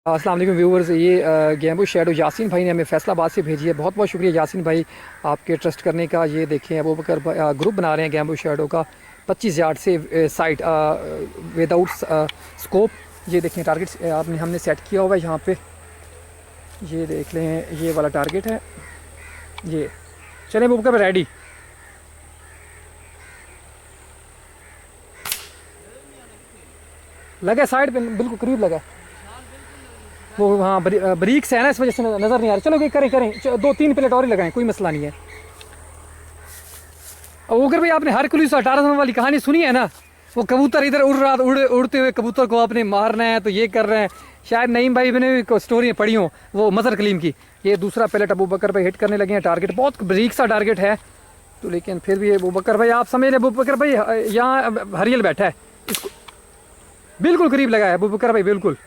अस्सलाम वालेकुम व्यूवर्स, ये गैम्बो शैडो यासीन भाई ने हमें फैसलाबाद से भेजी है। बहुत बहुत शुक्रिया यासीन भाई आपके ट्रस्ट करने का। ये देखें अबू बकर ग्रुप बना रहे हैं गैम्बो शैडो का 25 यार्ड से साइट विदाउट स्कोप। ये देखें टारगेट आपने हमने सेट किया हुआ है यहाँ पे। ये देख लें, ये वाला टारगेट है। ये चलें अबू बकर रेडी। लगा साइड पे, बिल्कुल करीब लगा वो। हाँ बरीक से है ना, इस वजह से नज़र नहीं आ रहा। चलो करें करें 2-3 प्लेट और ही लगाएं, कोई मसला नहीं है। और अगर भाई आपने हरकुलिस 18 वाली कहानी सुनी है ना, वो कबूतर इधर उड़ रहा, उड़ते हुए कबूतर को आपने मारना है तो ये कर रहे हैं। शायद नईम भाई ने भी स्टोरी पढ़ी हो वो मज़र कलीम की। ये दूसरा पैलेट अबू बकर भाई हिट करने लगे हैं। टारगेट बहुत बरीक सा टारगेट है तो, लेकिन फिर भी अबू बकर भाई आप समझ लें, अबू बकर भाई यहाँ हरियल बैठा है, इसको बिल्कुल करीब लगा है अबू बकर भाई, बिल्कुल।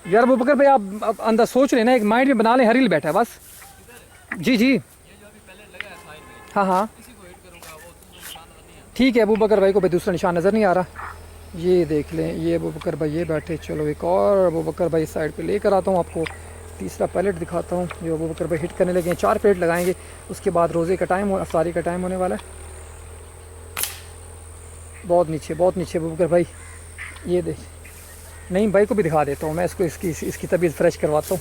यार अबू बकर भाई आप अंदर सोच रहे ना, एक माइंड में बना लें, हरियल बैठा है बस। जी जी हाँ हाँ ठीक है। अबू बकर भाई को भाई दूसरा निशान नज़र नहीं आ रहा। ये देख लें, ये अबू बकर भाई ये बैठे। चलो एक और अबू बकर भाई साइड पे लेकर आता हूँ, आपको तीसरा पैलेट दिखाता हूँ जो अबू बकर भाई हिट करने लगे हैं। 4 पैलेट लगाएंगे, उसके बाद रोज़े का टाइम, अफ्तारी का टाइम होने वाला है। बहुत नीचे अबू बकर भाई। ये देख, नहीं भाई को भी दिखा देता हूँ मैं, इसको इसकी तबीयत फ्रेश करवाता हूँ।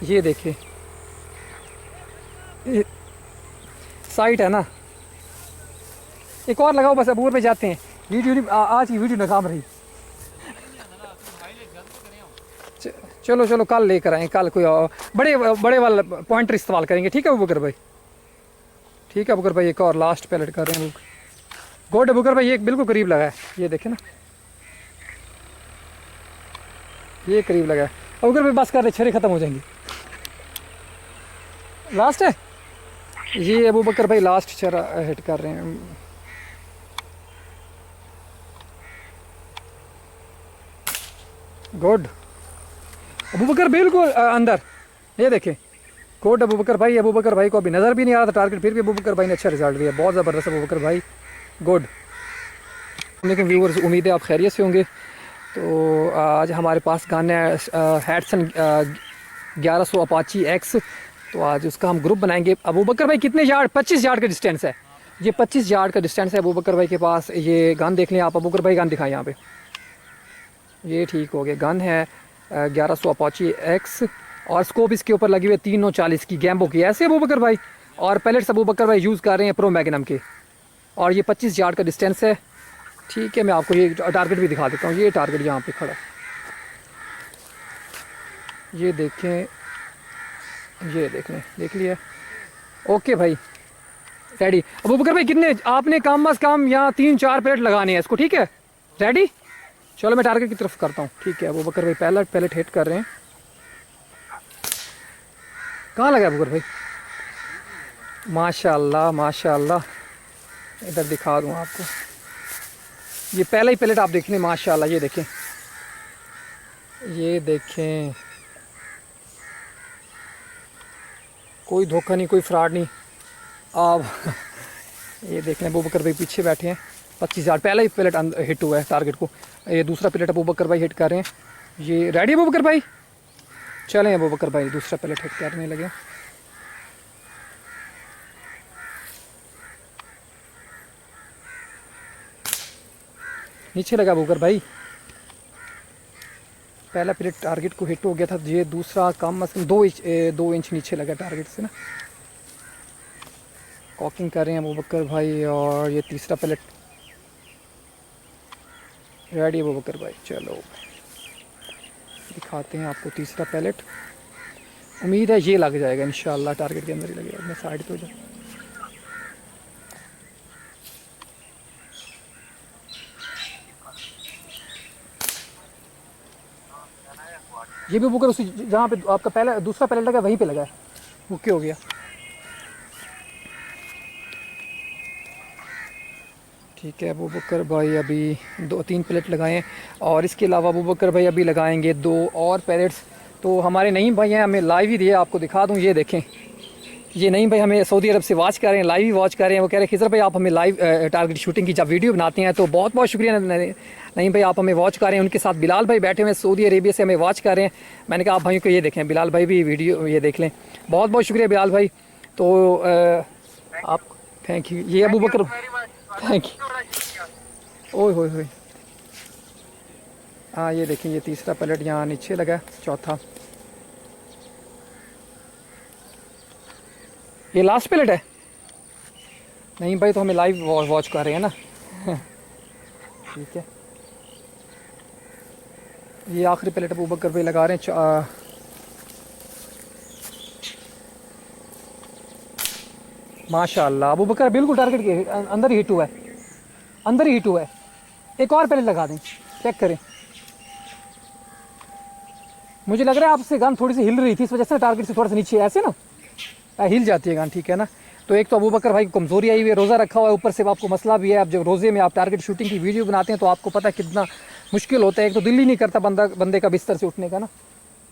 ये देखिए साइट है ना, एक और लगाओ बस। अबूर पे जाते हैं। वीडियो आज की वीडियो नाकाम रही। चलो चलो कल लेकर आएँ, कल कोई और बड़े वाला पॉइंटर इस्तेमाल करेंगे। ठीक है अबू बकर भाई, ठीक है अबू बकर भाई। एक और लास्ट पैलेट कर रहे हैं गोड अबू बकर भाई। ये बिल्कुल करीब लगा है, ये देखें ना, ये करीब लगा है। अबू बकर भाई बस कर रहे, छरे ख़त्म हो जाएंगी। लास्ट है ये अबू बकर भाई, लास्ट चरा हिट कर रहे हैं। गुड अबू बकर बिल्कुल अंदर। ये देखें गुड अबू बकर भाई। अबू बकर भाई को अभी नज़र भी नहीं आ रहा था टारगेट, फिर भी अबू बकर भाई ने अच्छा रिजल्ट दिया। बहुत ज़बरदस्त अबू बकर भाई, गुड। लेकिन व्यूअर्स उम्मीद है आप खैरियत से होंगे। तो आज हमारे पास गन है हैडसन 1100 अपाची एक्स। तो आज उसका हम ग्रुप बनाएंगे। अबू बकर भाई कितने यार्ड? 25 यार्ड का डिस्टेंस है। ये 25 यार्ड का डिस्टेंस है अबू बकर भाई के पास। ये गन देख लें आप। अबू बकर भाई गन दिखाएं यहाँ पे। ये ठीक हो गया, गन है 1100 अपाची एक्स और स्कोप इसके ऊपर लगी हुई है 340 की गैम्बो की, ऐसे अबू बकर भाई। और पैलेट्स अबू बकर भाई यूज़ कर रहे हैं प्रो मैग्नम के। और ये 25 यार्ड का डिस्टेंस है। ठीक है, मैं आपको ये टारगेट भी दिखा देता हूँ। ये टारगेट यहाँ पे खड़ा है, ये देखें, ये देख लें, देख लिया। ओके भाई रेडी। अबू बकर भाई कितने आपने कम अज़ कम यहाँ 3-4 पैलेट लगाने हैं इसको, ठीक है रेडी। चलो मैं टारगेट की तरफ करता हूँ। ठीक है अबू बकर भाई पैलेट हिट कर रहे हैं। कहाँ लगा अबू बकर भाई? माशाल्लाह माशाल्लाह, इधर दिखा दूँ आपको। ये पहला ही पैलेट आप देख लें, माशाल्लाह। ये देखें, ये देखें, कोई धोखा नहीं, कोई फ्रॉड नहीं आप। ये देख लें अबू बकर भाई पीछे बैठे हैं। 25 यार्ड पहला ही पैलेट हिट हुआ है टारगेट को। ये दूसरा पैलेट अबू बकर भाई हिट कर रहे हैं। ये रेडी अबू बकर भाई। चलें अबू बकर भाई दूसरा पैलेट हिट करने लगे। नीचे लगा अबू बकर भाई, पहला पैलेट टारगेट को हिट हो गया था। ये दूसरा कम अज़ कम 2 इंच नीचे लगा टारगेट से ना। कॉकिंग कर रहे हैं अबू बकर भाई। और ये तीसरा पैलेट रेडी अबू बकर भाई। चलो दिखाते हैं आपको तीसरा पैलेट। उम्मीद है ये लग जाएगा इंशाल्लाह, टारगेट के अंदर ही लगेगा। मैं साइड पे हो जाऊँ। ये भी बुकर उसी जहाँ पे आपका पहला दूसरा पैलेट लगा वहीं पे लगा है, ओके हो गया। ठीक है अबू बकर भाई अभी 2-3 पैलेट लगाएं और इसके अलावा अबू बकर भाई अभी लगाएंगे 2 और पैलेट्स। तो हमारे नईम भाई हैं, हमें लाइव ही दिए, आपको दिखा दूँ। ये देखें ये नईम भाई हमें सऊदी अरब से वॉच कर रहे हैं, लाइव ही वॉच कर रहे हैं। वो कह रहे हैं खिजर भाई आप हमें लाइव टारगेट शूटिंग की जब वीडियो बनाते हैं तो बहुत बहुत शुक्रिया नईम भाई, आप हमें वॉच कर रहे हैं। उनके साथ बिलाल भाई बैठे हुए हैं सऊदी अरेबिया से, हमें वॉच कर रहे हैं। मैंने कहा आप भाइयों को ये देखें, बिलाल भाई भी वीडियो ये देख लें। बहुत बहुत शुक्रिया बिलाल भाई। तो आप थैंक यू। ये अबू बकर, थैंक यू। ओए होए होए, हाँ ये देखें, ये तीसरा पैलेट यहाँ नीचे लगा, चौथा ये लास्ट पैलेट है। नहीं भाई तो हमें लाइव वॉच कर रहे हैं ना। ठीक है, ये आखिरी पैलेट अबू बकर भाई लगा रहे हैं। माशाल्लाह अबू बकर बिल्कुल टारगेट के अंदर ही हिट हुआ है, अंदर ही हिट हुआ है। एक और पैलेट लगा दें, चेक करें। मुझे लग रहा है आपसे गन थोड़ी सी हिल रही थी, इस वजह से टारगेट से थोड़ा सा नीचे ऐसे ना हिल जाती है गन, ठीक है ना। तो एक तो अबू बकर भाई की कमज़ोरी आई हुई है, रोज़ा रखा हुआ है, ऊपर से आपको मसला भी है। अब जब रोज़े में आप टारगेट शूटिंग की वीडियो बनाते हैं तो आपको पता है कितना मुश्किल होता है। एक तो दिल ही नहीं करता बंदे का बिस्तर से उठने का ना।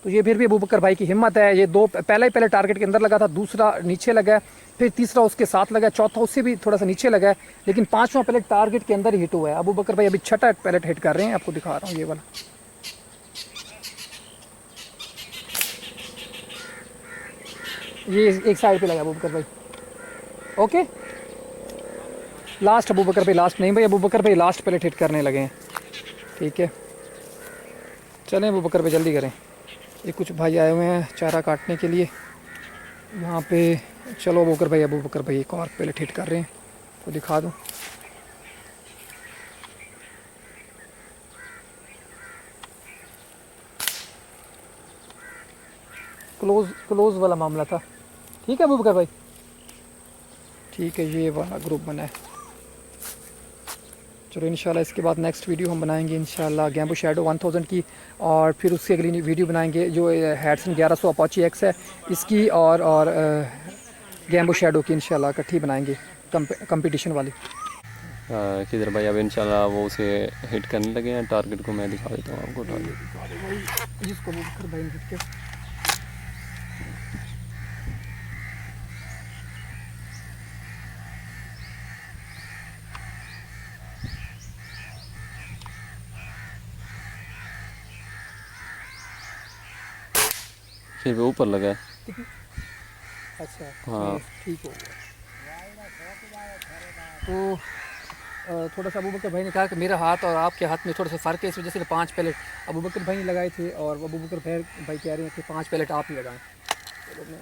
तो ये फिर भी अबू बकर भाई की हिम्मत है। ये दो पहले टारगेट के अंदर लगा था, दूसरा नीचे लगा है, फिर तीसरा उसके साथ लगा है, चौथा उससे भी थोड़ा सा नीचे लगा है, लेकिन पाँचवां पैलेट टारगेट के अंदर ही हिट हुआ है। अबू बकर भाई अभी छठा पैलेट हिट कर रहे हैं, आपको दिखा रहा हूँ ये वाला। ये एक साइड पे लगा अबू बकर भाई। ओके, लास्ट अबू बकर भाई, लास्ट नहीं भाई, अबू बकर भाई लास्ट पैलेट हिट करने लगे हैं। ठीक है, चलें अबू बकर भाई जल्दी करें। ये कुछ भाई आए हुए हैं चारा काटने के लिए यहाँ पे। चलो अबू बकर भाई एक और पैलेट हिट कर रहे हैं, तो दिखा दूँ। क्लोज वाला मामला था। ठीक है अबू बकर भाई, ठीक है, ये वाला ग्रुप बना है। चलो इंशाल्लाह इसके बाद नेक्स्ट वीडियो हम बनाएंगे इंशाल्लाह गैम्बो शैडो 1000 की, और फिर उसकी अगली वीडियो बनाएंगे जो हैडसन 1100 अपाची एक्स है इसकी, और गैम्बो शैडो की इंशाल्लाह इकट्ठी बनाएंगे कंपटीशन वाली। किधर भाई अब इंशाल्लाह वो उसे हिट करने लगे हैं। टारगेट को मैं दिखा देता हूँ आपको। टारगेट जिसको भाई हिट के फिर वो ऊपर लगा है। अच्छा हाँ ठीक हो गया। तो थोड़ा सा अबू बकर भाई ने कहा कि मेरा हाथ और आपके हाथ में थोड़ा सा फ़र्क है, इस वजह से 5 पैलेट अबू बकर भाई ने लगाए थे, और अबू बकर भाई कह रहे हैं कि 5 पैलेट आप ही लगाएं। चलो मैं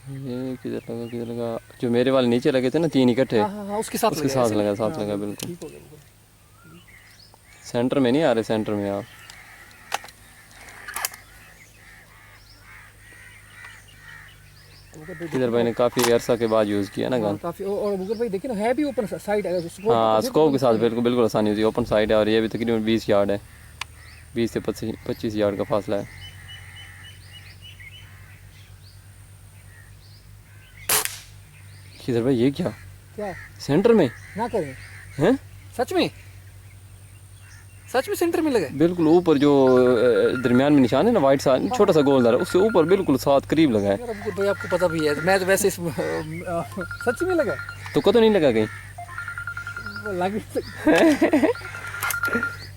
ये किधर लगा जो मेरे वाले नीचे लगे थे ना 3 इकट्ठे। हाँ उसके साथ लगा बिल्कुल। सेंटर में नहीं आ रहे, सेंटर में आप किधर भाई ने काफ़ी अरसा के बाद यूज़ किया ना गन काफ़ी। और अबू बकर भाई देखिए ना, है भी ओपन साइड है। हाँ स्कोप के साथ बिल्कुल आसानी होती है। ओपन साइड है और ये भी तकरीबन 20 यार्ड है, 20 से 25 यार्ड का फासला है। किधर भाई ये क्या सेंटर में ना करें हैं? सच में सेंटर में लगा बिल्कुल ऊपर जो दरमियान में निशान है ना वाइट सा छोटा सा गोलदार, उससे ऊपर बिल्कुल साथ करीब लगा है। यार भाई आपको पता भी है, मैं तो वैसे सच में लगा तो कतो नहीं लगा कहीं लग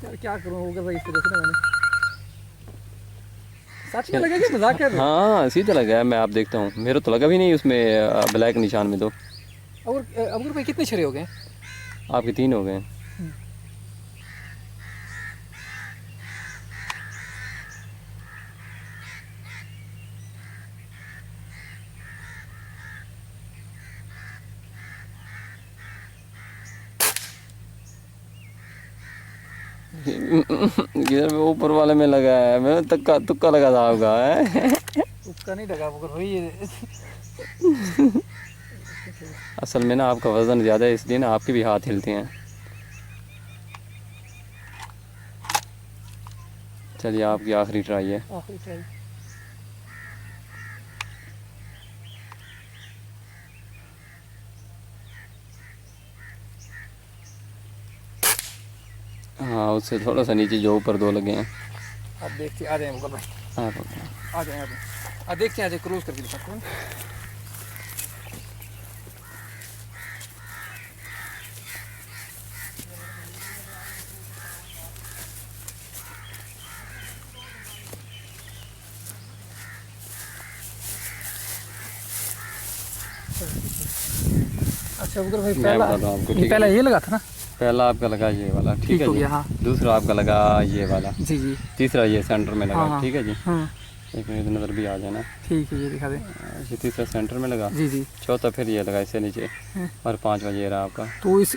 यार क्या करूं, होगा भाई इस वजह से ना मैंने सच में लगा कि मजाक कर रहे हो? हाँ सीधा लगा है, मैं आप देखता हूँ। मेरे तो लगा भी नहीं उसमें ब्लैक निशान में। तो अबू भाई कितने छरे हो गए? आपके 3 हो गए। किधर ऊपर वाले में लगा है, मैं तुक्का लगा था आपका है। तुक्का नहीं लगा भाई असल में ना आपका वज़न ज़्यादा है, इसलिए ना आपके भी हाथ हिलते हैं। चलिए आपकी आखिरी ट्राई है। आखिरी ट्राई हाँ उससे थोड़ा सा नीचे जो ऊपर 2 लगे हैं। आप देखते आ जाए मुकर भाई, हाँ आ जाए आप देखते हैं, आ जाए क्लोज करके दिखाते हैं। अच्छा मुकर भाई, मैं पहला बताता हूँ आपको, ये ठीक पहला है। ये लगा था ना? पहला आपका लगा ये वाला, ठीक है हो जी। गया, हाँ। दूसरा आपका लगा ये वाला, जी जी, तीसरा ये सेंटर में लगा, हाँ, ठीक है जी। हाँ एक मिनट नज़र भी आ जाना। ठीक है, ये दिखा दें। ये तीसरा सेंटर में लगा, जी जी। चौथा फिर ये लगा इससे नीचे, और 5वां ये रहा आपका। तो इस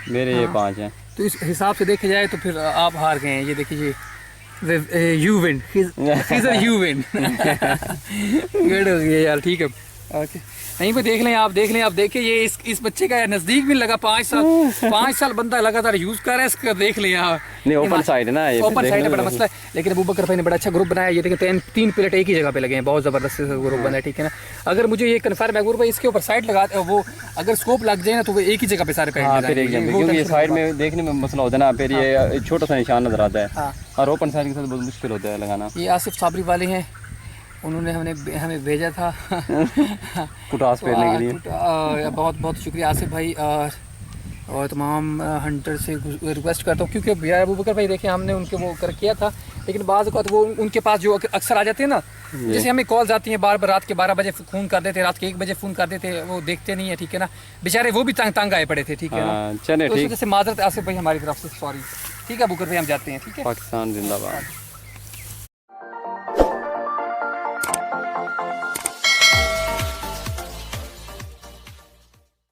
मेरे ये 5 हैं। तो इस हिसाब से देखा जाए तो फिर आप हार गए हैं। ये देखिए, you win, you win. Good हो गया यार, ठीक है, ओके। नहीं पे देख लें, आप देख लें, आप देखिए ये इस बच्चे का नज़दीक भी लगा 5 साल बंदा लगातार यूज़ कर रहा है इसका, देख लें आप। नहीं ओपन साइड है ना, ये ओपन साइड है, बड़ा मसला है। लेकिन अबू बकर भाई ने बड़ा अच्छा ग्रुप बनाया। ये देखिए 3 प्लेट एक ही जगह पे लगे हैं, बहुत ज़बरदस्त ग्रुप बना है, ठीक है ना। अगर मुझे ये कन्फर्म है अबू भाई, इसके ऊपर साइड लगा वो अगर स्कोप लग जाए ना तो वो एक ही जगह पे सारे हाँ, फिर एक जगह, क्योंकि ये साइड में देखने में मसला होता है ना, फिर ये छोटा सा निशान नजर आता है। हाँ। और ओपन साइड के साथ बहुत मुश्किल होता है लगाना। ये आसिफ साबरी वाले हैं, उन्होंने हमें भेजा था कुटास फेरने के लिए। बहुत बहुत शुक्रिया आसिफ भाई, और तमाम हंटर से रिक्वेस्ट करता हूँ, क्योंकि भैया अबू बकर भाई देखिए हमने उनके वो कर किया था, लेकिन बाज़ औक़ात वो उनके पास जो अक्सर आ जाते हैं ना, जैसे हमें कॉल्स आती हैं बार बार, रात के 12 बजे फ़ोन कर देते, रात के 1 बजे फ़ोन कर देते, वो देखते नहीं है, ठीक है ना। बेचारे वो भी तंग आए पड़े थे, ठीक है ना। चले तो इस ठीक, वजह से माजरत आसिफ भाई हमारी तरफ से, सॉरी, ठीक है अबू बकर भाई, हम जाते हैं, ठीक है। पाकिस्तान जिंदाबाद।